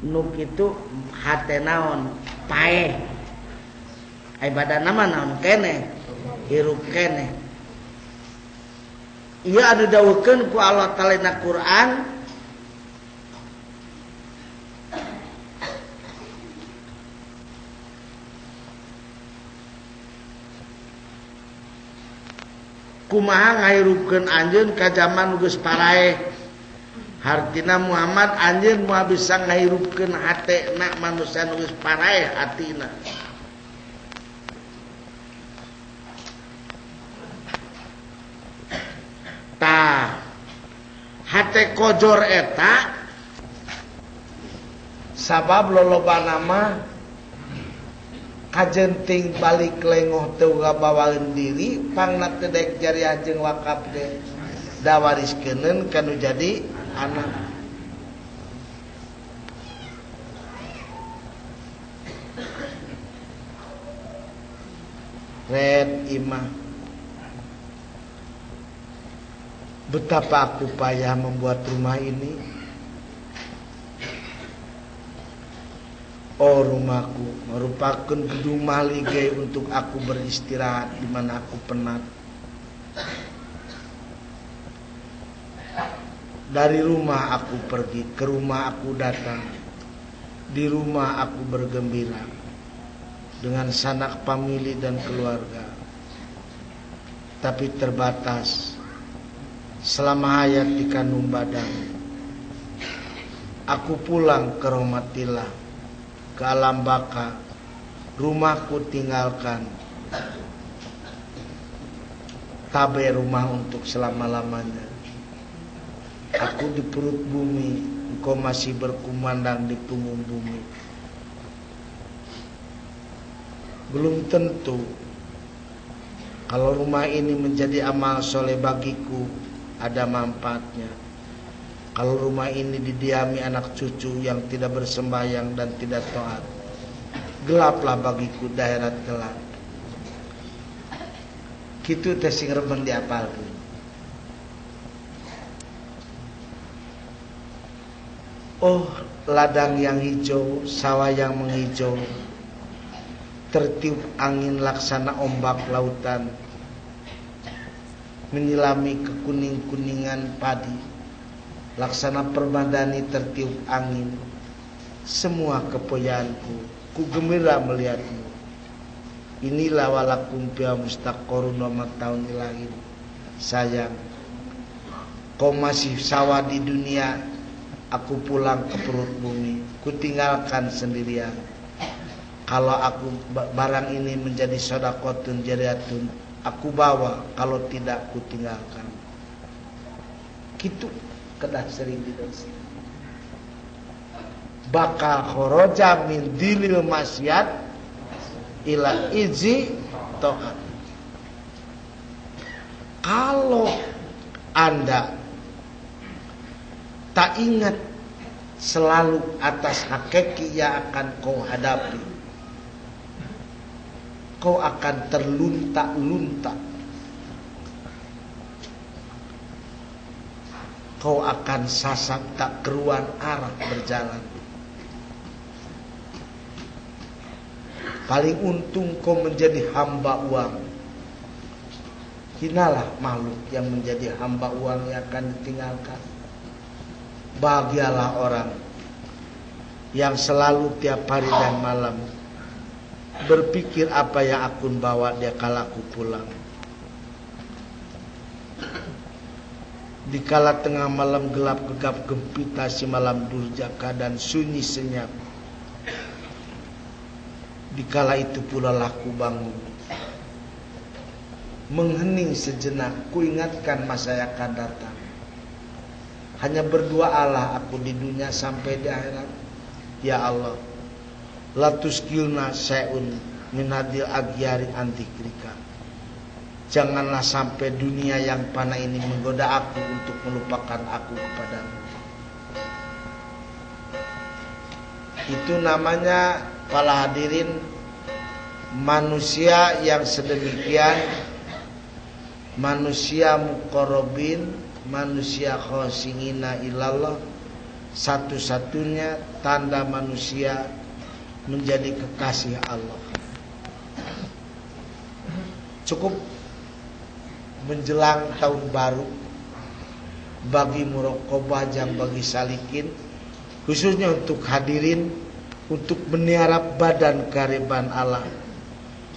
nu kitu hate naon paeh ai badan nama naon kene hirup kene ieu anu dawuhkeun ku Allah Ta'ala na Quran kumaha ngahirupkeun anjeun ka zaman nu geus paraeh hartina Muhammad anjeun moal bisa ngahirupkeun hatena manusia nu geus paraeh hatina tah hate kojor eta sabab lolobana mah kajenting balik lengoh teu ngabawaeun diri pangna teu daek jariah jeung wakaf ge dawariskeun kanu jadi anak red imah betapa aku payah membuat rumah ini. Oh, rumahku merupakan gedung mahligai untuk aku beristirahat di mana aku penat. Dari rumah aku pergi, ke rumah aku datang. Di rumah aku bergembira dengan sanak famili dan keluarga. Tapi terbatas selama hayat di kandung badan. Aku pulang ke rahmatillah, ke alam baka, rumahku tinggalkan, tabe rumah untuk selama-lamanya. Aku di perut bumi, engkau masih berkumandang di punggung bumi. Belum tentu kalau rumah ini menjadi amal soleh bagiku ada manfaatnya. Kalau rumah ini didiami anak cucu yang tidak bersembahyang dan tidak taat, gelaplah bagiku daerah gelap. Kitu teh sing remen diapalkeun. Oh, ladang yang hijau, sawah yang menghijau, tertiup angin laksana ombak lautan, menyilami kekuning-kuningan padi. Laksana permadani tertiup angin. Semua kepoyaanku, ku gembira melihatmu. Inilah walakum fiha mustaqarrun wa mataun ilahin. Sayang, kau masih sawah di dunia, aku pulang ke perut bumi, ku tinggalkan sendirian. Kalau aku barang ini menjadi sedekahun jariyatun, aku bawa, kalau tidak ku tinggalkan. Kitu kedah sering didosi. Bakal khoroja min dilil maksiat ila izi to'at. Kalau Anda tak ingat selalu atas hakiki yang akan kau hadapi, kau akan terlunta-lunta. Kau akan sasak tak keruan arah berjalan. Paling untung kau menjadi hamba uang. Hinalah makhluk yang menjadi hamba uang yang akan ditinggalkan. Bahagialah orang yang selalu tiap hari dan malam berpikir apa yang aku bawa dia kala aku pulang. Dikala tengah malam gelap gegap gempita si malam durjaka dan sunyi senyap, dikala itu pula laku bangun, menghening sejenak, ku ingatkan masa yang akan datang. Hanya berdoalah aku di dunia sampai di akhirat. Ya Allah, la tuskilna syai'un min hadil agyari antikrika. Janganlah sampai dunia yang panah ini menggoda aku untuk melupakan aku kepadamu. Itu namanya para hadirin manusia yang sedemikian, manusia muqarrabin, manusia khosingina ilallah, satu-satunya tanda manusia menjadi kekasih Allah. Cukup menjelang tahun baru bagi muraqabah yang bagi salikin, khususnya untuk hadirin, untuk meniarap badan kehariban Allah,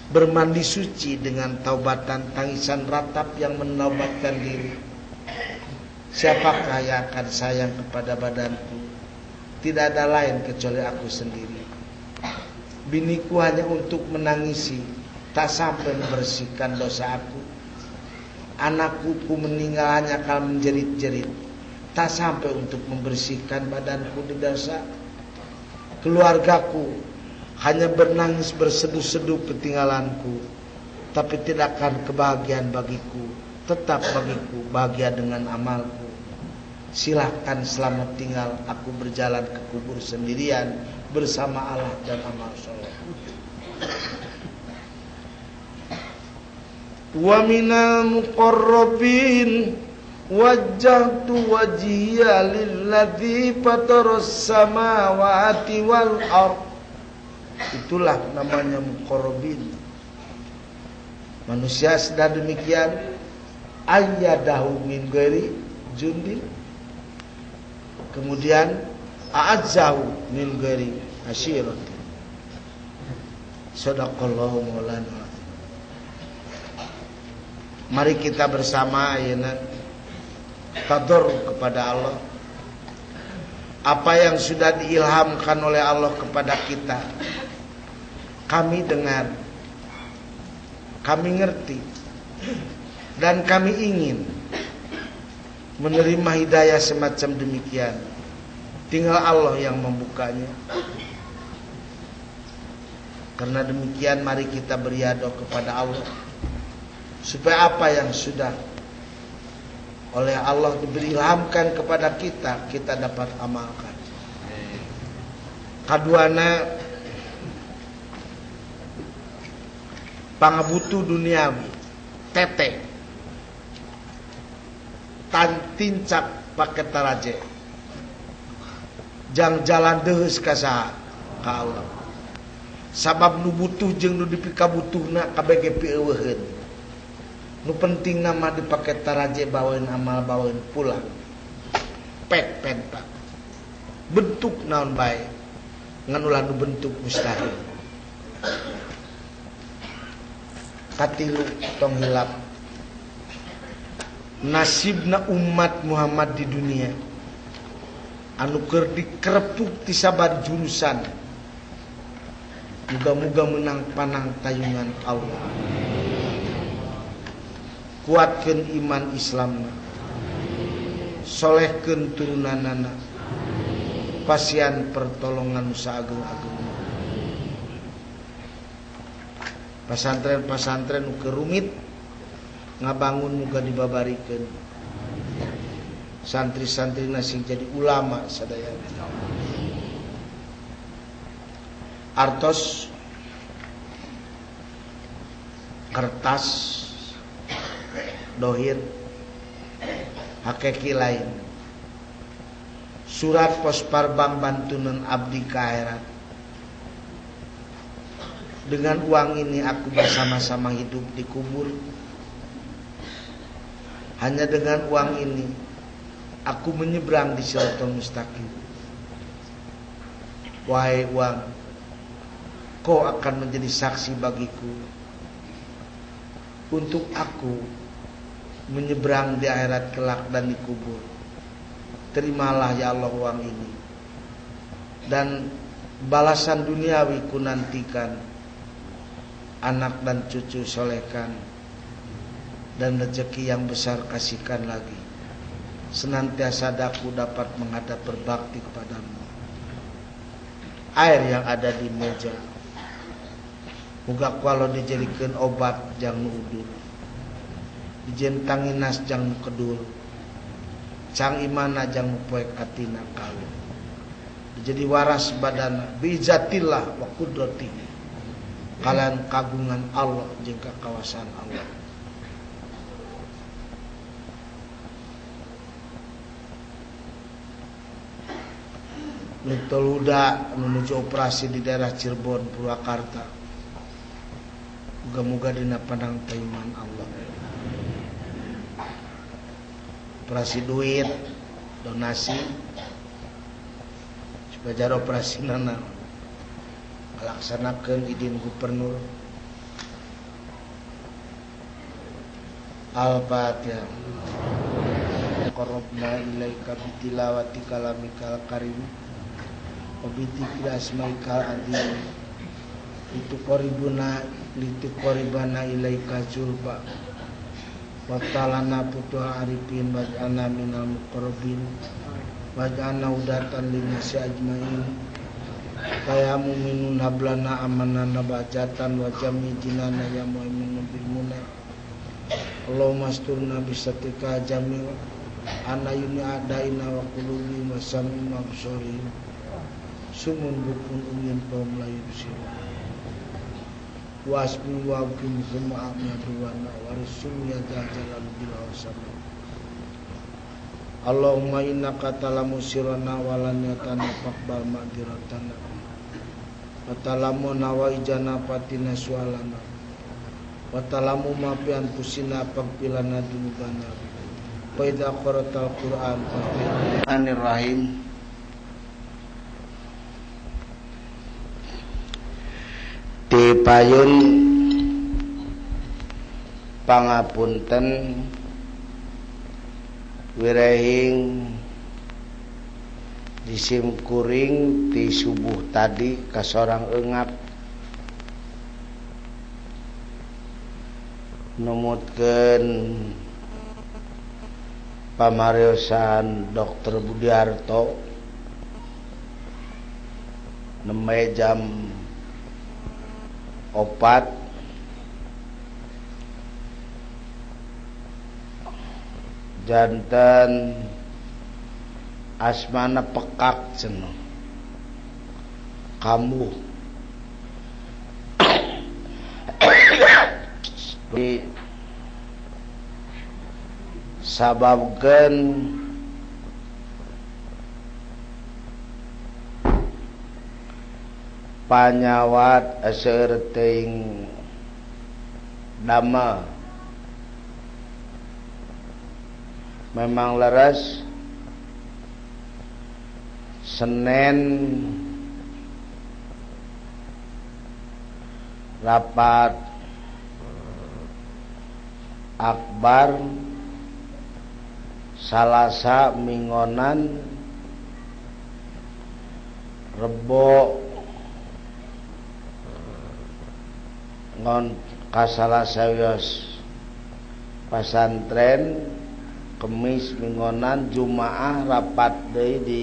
bermandi suci dengan taubatan tangisan ratap yang menaubatkan diri. Siapakah yang akan sayang kepada badanku? Tidak ada lain kecuali aku sendiri. Biniku hanya untuk menangisi, tak sampai membersihkan dosa aku. Anakku ku meninggal hanya akan menjerit-jerit, tak sampai untuk membersihkan badanku di dosa. Keluargaku hanya bernangis berseduh-seduh ketinggalanku, tapi tidak akan kebahagiaan bagiku. Tetap bagiku bahagia dengan amalku. Silahkan selamat tinggal, aku berjalan ke kubur sendirian bersama Allah dan amal soleh. Wa minal muqarrabin wajjahtu wajhiya lilladzi fataras samawati wal ard. Itulah namanya muqarrabin. Manusia sudah demikian, ayyadahu min ghairi jundin, kemudian a'azzahu min ghairi asyiratin. Shadaqallahu maulana. Mari kita bersama ayeuna tadarruk kepada Allah. Apa yang sudah diilhamkan oleh Allah kepada kita, kami dengar, kami ngerti, dan kami ingin menerima hidayah semacam demikian. Tinggal Allah yang membukanya. Karena demikian mari kita beriado kepada Allah, supaya apa yang sudah oleh Allah diberi ilhamkan kepada kita, kita dapat amalkan. Kaduana pangabutu duniawi tete tantincak pakai taraje jang jalan deus ka saha ka Allah. Sabab nu butuh jeung nu dipikabutuhna kabeh ge pieuweun. Nu penting nama dipake taraje bawain amal bawain pulang. Pek pentak. Bentuk naon bae. Ngan ulah nu bentuk mustahil. Katilu tong hilap. Nasibna umat Muhammad di dunia anu keur dikerepuk ti sabar jurusan. Muga-muga menang panang tayungan Allah. Kuatkeun iman Islamna, solehkeun turunanana, pasian pertolongan usaha agung-agung. Pasantren-pasantren nu kerumit ngabangun muga dibabarikeun. Santri-santrina sing jadi ulama sadaya. Artos kertas dohir hakeki lain. Surat posparbang bantunan abdi ka akhirat. Dengan uang ini aku bersama-sama hidup di kubur. Hanya dengan uang ini aku menyeberang di Siratal Mustaqim. Wahai uang, kau akan menjadi saksi bagiku untuk aku menyeberang di akhirat kelak dan di kubur. Terimalah ya Allah uang ini, dan balasan duniawi ku nantikan, anak dan cucu solehkan, dan rezeki yang besar kasihkan lagi. Senantiasa daku dapat menghadap berbakti kepadamu. Air yang ada di meja muga kalau dijadikan obat jang nu udur, dijentangi nas jang nu kedul, cang imana jang nu poek atina kalu, jadi waras badan biizatillah wa qudrati, kalian kagungan Allah jeung kawasan Allah. Tol Huda menuju operasi di daerah Cirebon, Purwakarta. Moga-moga dina pandang taiman Allah. Operasi duit, donasi, supaya operasi nana melaksanakan izin gubernur. Al-Fatihah. Qarrabna ilaika bitilawati kalamikal karim wa bidzikri asmaikal azim lituqarribana ilaika zulfa wa talana putuha arifin waj'alna minal muqarrabin waj'alna hudatan linnasi ajmain kaya mu'minun hablana amanana bajatan wa jami jinana ya mu'minun bil muna Allahumma asturna bisatika jamil ana yuni adaina wa qulubi wa sami wa absari sumun bukun umyin kaum la yubsir wa asbi wa akim thumma amyaduwana wa rasul ya jalal bil awsam Allahumma innaka talamu sirana wa lan yatana faqbal ma'diratana wa talamu nawaijana fatina sualana wa talamu ma fi anfusina faqbilana dunubana wa idza qara'tal Qur'an Bismillahirrahmanirrahim. Dipayun pangapunten wirehing disimkuring di subuh tadi kasorang eungap numutkeun pamariosan Dr. Budiarto nembe jam 4 janten asmana pekak cenah kamu sababkeun panyawat aseur teuing dama memang leres Senin rapat akbar Salasa mingonan Rebo ngon kasalasa wios pasantren Kemis mingonan Jumaah rapat deui di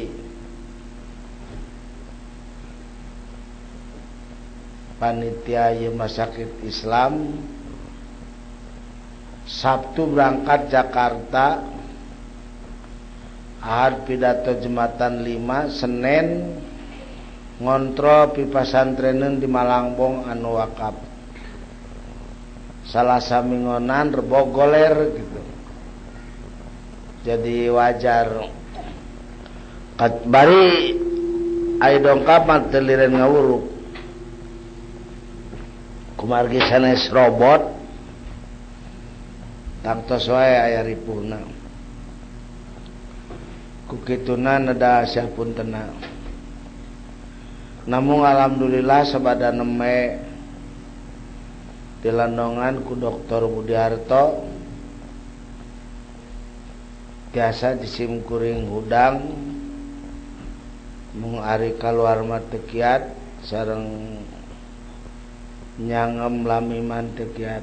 panitia Rumah Sakit Islam. Sabtu berangkat Jakarta, Ahad pidato Jumatan 5, Senin ngontrol pi pasantreneun di Malangbong anu wakaf. Salasa mingonan Rebo goler gitu. Jadi wajar bari ai dongkap mah teu lireun ngawuruk kumargi sanes robot tangtos wae aya ripuhna ku kituna neda sapuntenna namun alhamdulillah sabada neme dilandongan ku Dr. Budiarto biasa disimkuring hudang mung ari kaluar mah teu kiat sareng nyangem lamiman teu kiat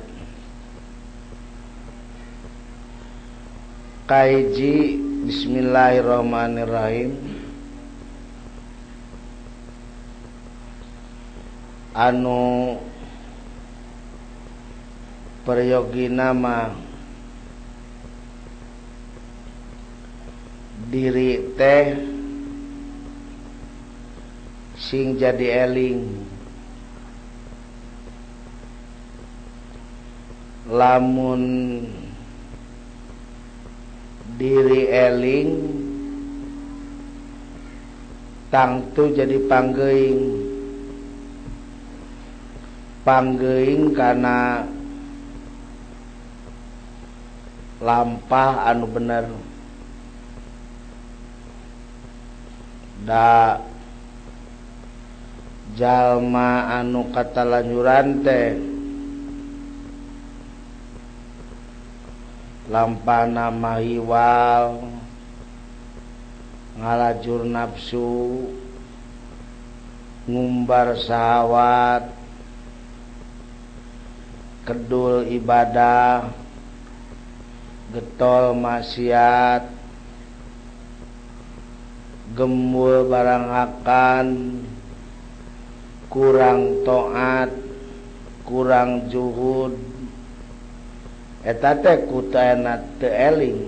kaiji bismillahirrahmanirrahim anu prayogina mah diri teh sing jadi eling lamun diri eling tangtu jadi panggeuing kana lampah anu bener da jalma anu katalanyuran teh lampana mahiwal ngalajur nafsu ngumbar syahwat kedul ibadah getol maksiat gembul barang akan kurang taat kurang juhud eta teh kutana teu eling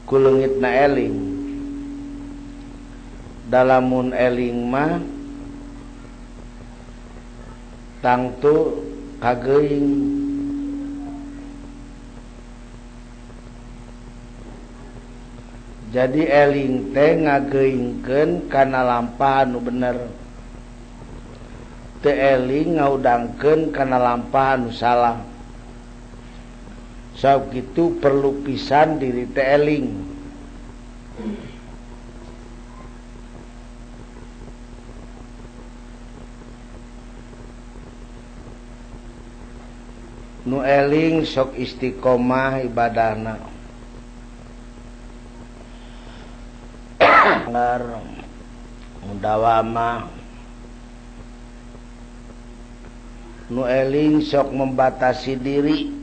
ku leungitna eling dalamun eling mah tangtu kageuing jadi eling teh ngageuingkeun kana lampah anu bener teu eling ngaudangkeun kana lampah anu salah sabab kitu perlu pisan diri teu eling nu eling sok istiqomah ibadahna mudawamah nu eling sok membatasi diri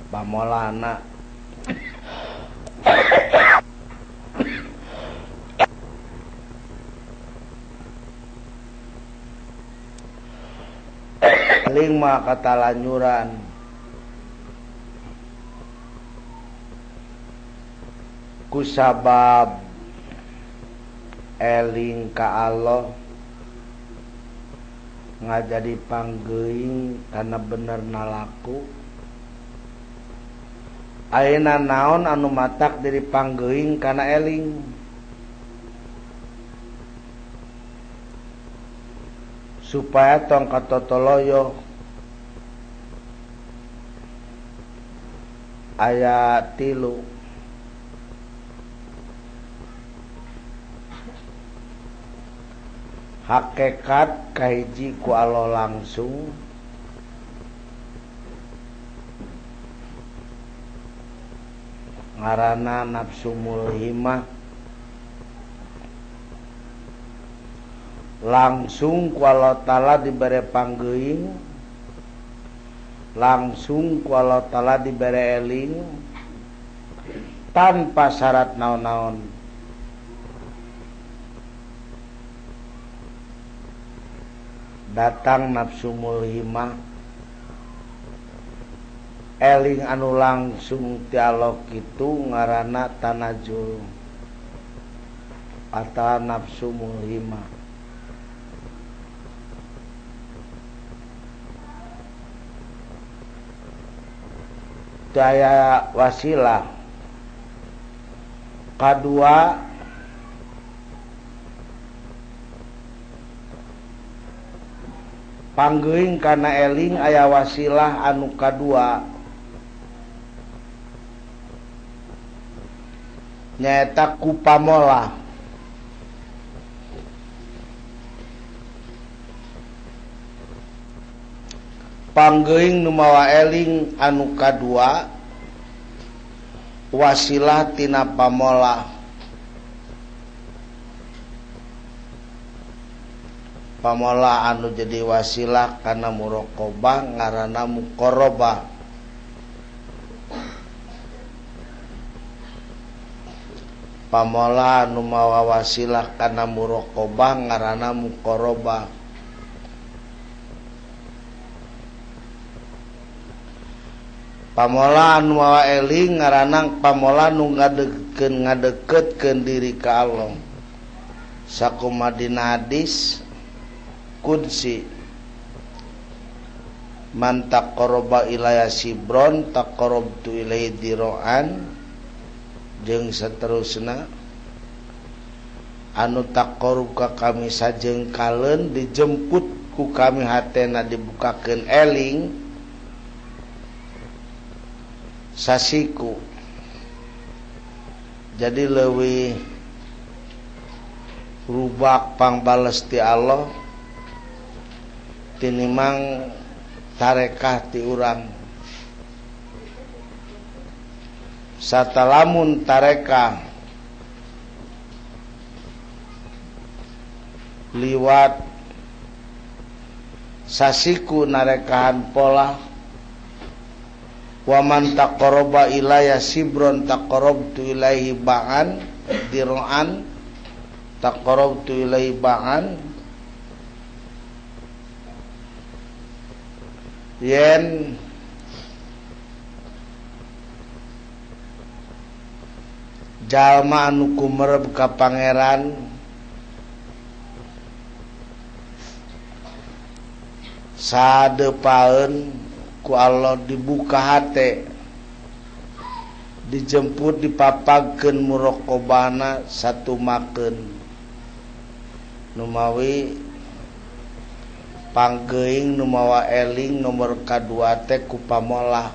pamolana eling mah katalanyuran kusabab eling ka Allah ngajadi panggeuing kana bener nalaku ayeuna naon anu matak diri panggeuing kana eling supaya tong katotoloyo aya 3 hakikat kahiji ku Allah langsung ngaranna nafsu mulhimah langsung ku Allah Ta'ala dibere panggeuing langsung ku Allah Ta'ala dibere eling tanpa syarat naon-naon datang nafsu mulhimah eling anu langsung ti Allah kitu ngaranna tanajul atau nafsu mulhimah daya wasilah kadua panggeuing kana eling aya wasilah anu kadua nyaeta ku pamola panggeuing nu mawa eling anu kadua wasilah tina pamola pamola anu jadi wasilah kana muraqabah ngaranna muqarrabah pamola anu mawa wasilah kana muraqabah ngaranna muqarrabah pamola anu mawa eling ngaranna pamola nu ngadeketkeun diri ka Allah sakumadina hadis qudsi man taqarraba ilayya sibron taqarrabtu ilaihi dira'an jeung saterusna anu taqarrub ka kami sajengkaleun dijemput ku kami hatena dibukakeun eling sasiku jadi leuwih rubak pangbales ti Allah tinimang tarekah ti urang satalamun tarekah liwat sasiku narekahan pola wa man taqarraba ilayya sibron taqarrabtu ilaihi ba'an dir'an taqarrabtu ilaihi ba'an yen jalma anu kumerep ka pangeran sadepaeun ku Allah dibuka hate dijemput dipapagkeun muraqabahna satumakeun numawi panggeuing nu mawa eling nomor kadua teh ku pamolah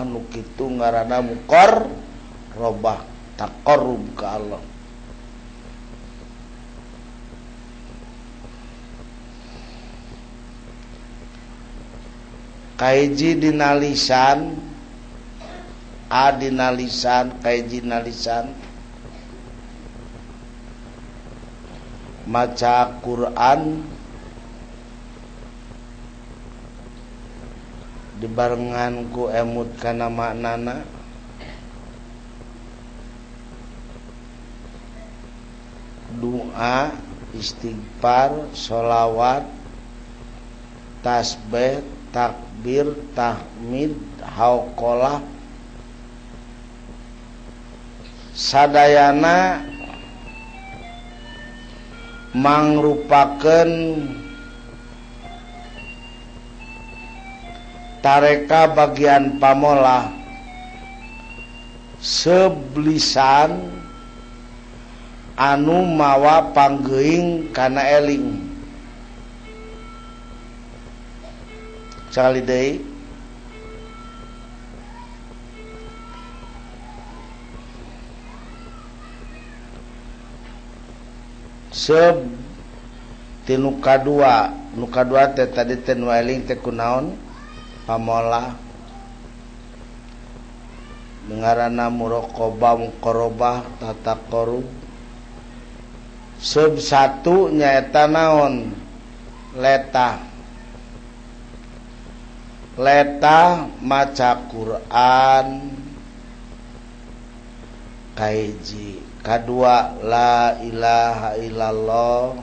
nu kitu ngaranna muqarrabah taqarrub ka Allah. Kaiji dinalisan kaiji nalisan maca Quran dibarengan ku emut kana maknana doa istighfar sholawat tasbih takbir, tahmid, hauqalah sadayana mangrupakeun tareka bagian pamolah seblisan anu mawa panggeuing kana eling sekali deui tinu kadua teh tadi teh nu eling teh kunaon pamolah ngaranna muraqabah muqarrabah tataqarrub satu nyaeta naon leta maca Quran kaiji kadua la ilaha illallah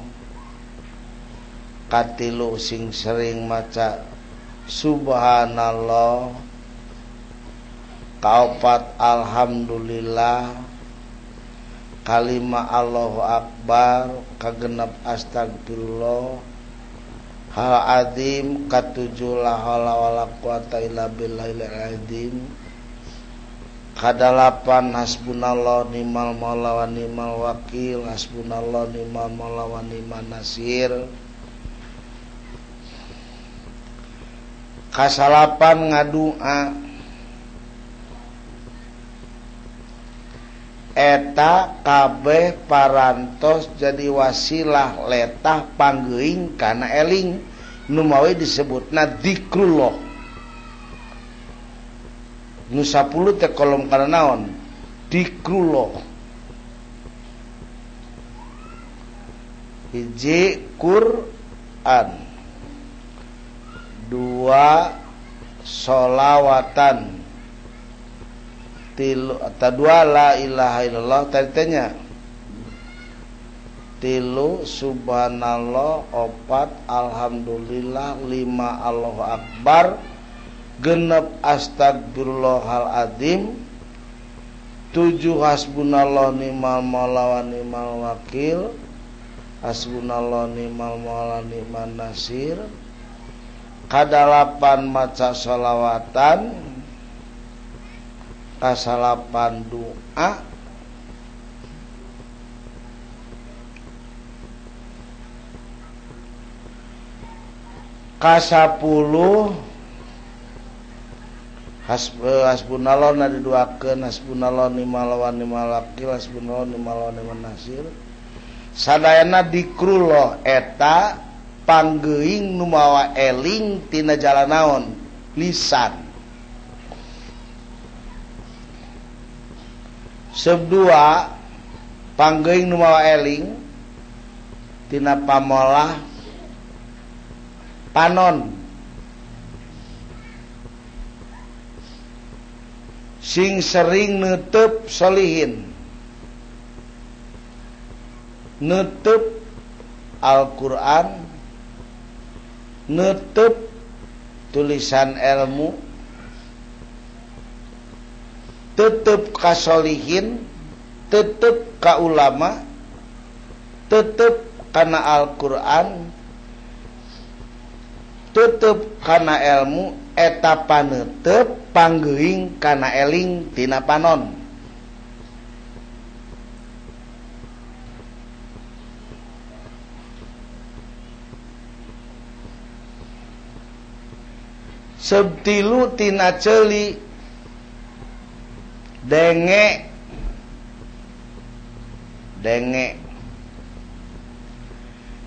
katilu sing sering maca subhanallah kaopat alhamdulillah kalima Allahu akbar kagenep astagfirullah hal azim katujuh la haula wala quwata illa billahil azim kadalapan hasbunallah ni'mal maula wa ni'mal wakil hasbunallah ni'mal maula wa ni'man nasir kasalapan ngadua eta kabeh parantos jadi wasilah letah panggeuing kana eling nu mawi disebutna dzikrullah nu 10 teh kolom kana naon dzikrullah hiji Quran dua sholawatan tilu atau dua la ilaha illallah tanya tilu subhanallah opat alhamdulillah lima Allahu akbar genep astagfirullahal azim 7 hasbunallah ni'mal maula wa ni'mal wakil hasbunallah ni'mal maula ni'man nasir kadalapan maca sholawatan kasalapan doa Kasapuluh hasbunallah diduakeun hasbunallah nimalawan nimalakil hasbunallah nimalawan nimanasir sadayana dikrullah eta panggeuing nu mawa eling tina jalan naon lisan. Sebdua panggeuing nu mawa eling tina pamolah panon sing sering neuteub solihin neuteub Al-Quran neuteub tulisan ilmu tetep kasolihin tetep ka ulama tetep kana Al-Quran tetep kana ilmu eta paneuteub panggeuing kana eling tina panon. Sebtilu tina ceuli denge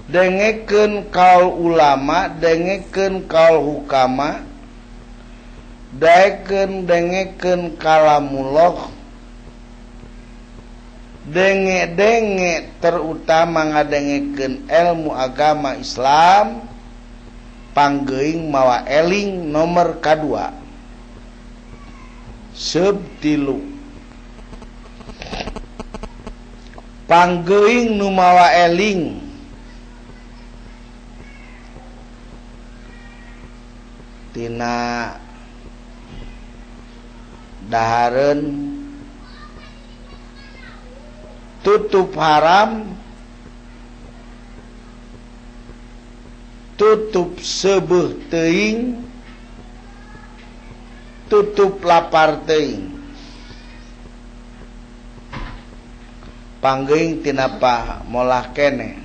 dengekeun kaul ulama dengekeun kaul hukama dengekeun kalamullah denge terutama ngadengekeun ilmu agama Islam panggeuing mawa eling nomor kadua. Sebtilu panggeuing nu mawa eling tina dahareun tutup haram tutup sebeuh teuing tutup lapar teuing panggeuing tina molah keneh.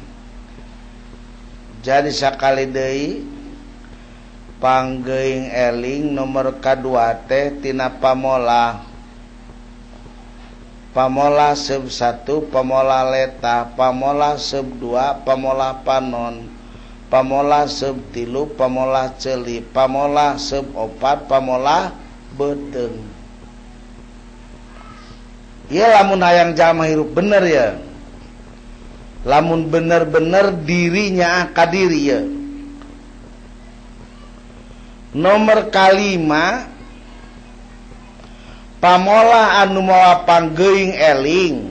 Jadi sakali deui panggeuing eling nomor kadua teh tina pamolah seb 1 pamolah leta pamolah seb 2 pamolah panon pamolah seb 3 pamolah ceuli pamolah seb 4 pamolah beteung. Ieu lamun hayang jalma hirup bener ya lamun bener-bener dirinya ka diri ya. Nomor kalima pamolah anu mawa panggeuing eling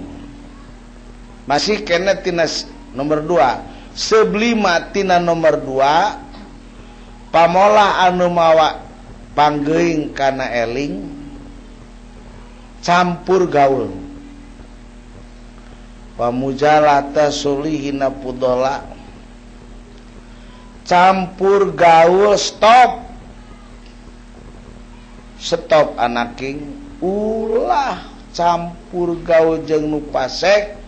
masih kena tina nomor 2 sebelima tina nomor 2 pamolah anu mawa panggeuing kana eling campur gaul pamujalata sulihina pudola campur gaul stop anaking ulah campur gaul jeung nu pasek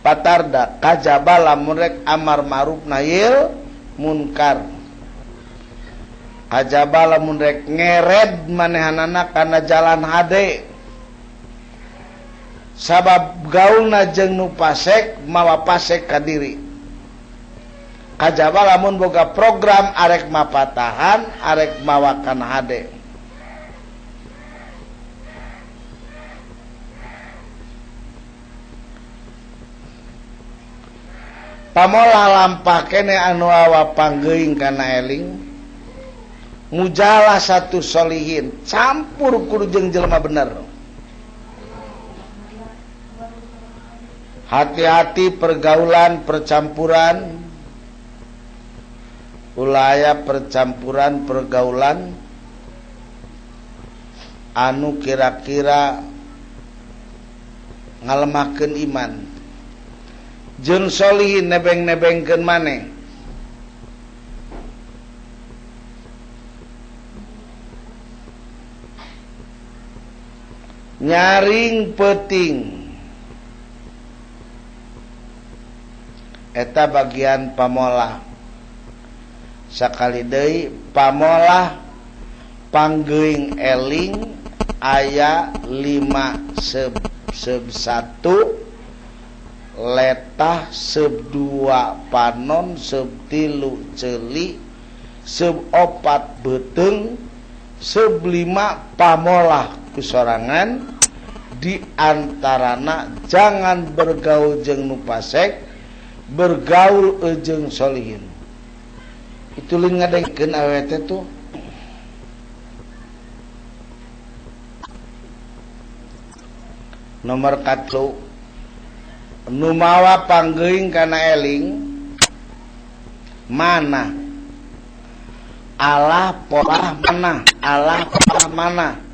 patarda kajaba lamun rek amar ma'ruf nahil munkar kajaba lamun rek ngered manehanana kana jalan hade sabab gaulna jeung nu pasek mawa pasek ka diri kajaba lamun boga program arek mapatahan arek mawa kana hade. Pamolah lampah kene anu awa panggeuing kana eling mujalah satu solihin campur kudu jeung jelema bener. Hati-hati pergaulan percampuran ulaya percampuran pergaulan anu kira-kira ngalemahkeun iman. Jeung solihin nebeng-nebengkeun maneh. Nyaring peuting eta bagian pamolah Sakali deui pamolah panggeuing eling aya 5 seb 1 letah seb 2 panon seb 3 ceuli seb 4 beteung seb 5 pamolah kusorangan di antarana jangan bergaul jeung nu fasik bergaul jeung solihin. Itu lin ngadengkeun awewe teh tuh nomor 4 nu mawa panggeuing kana eling mana Allah polah mana Allah polah mana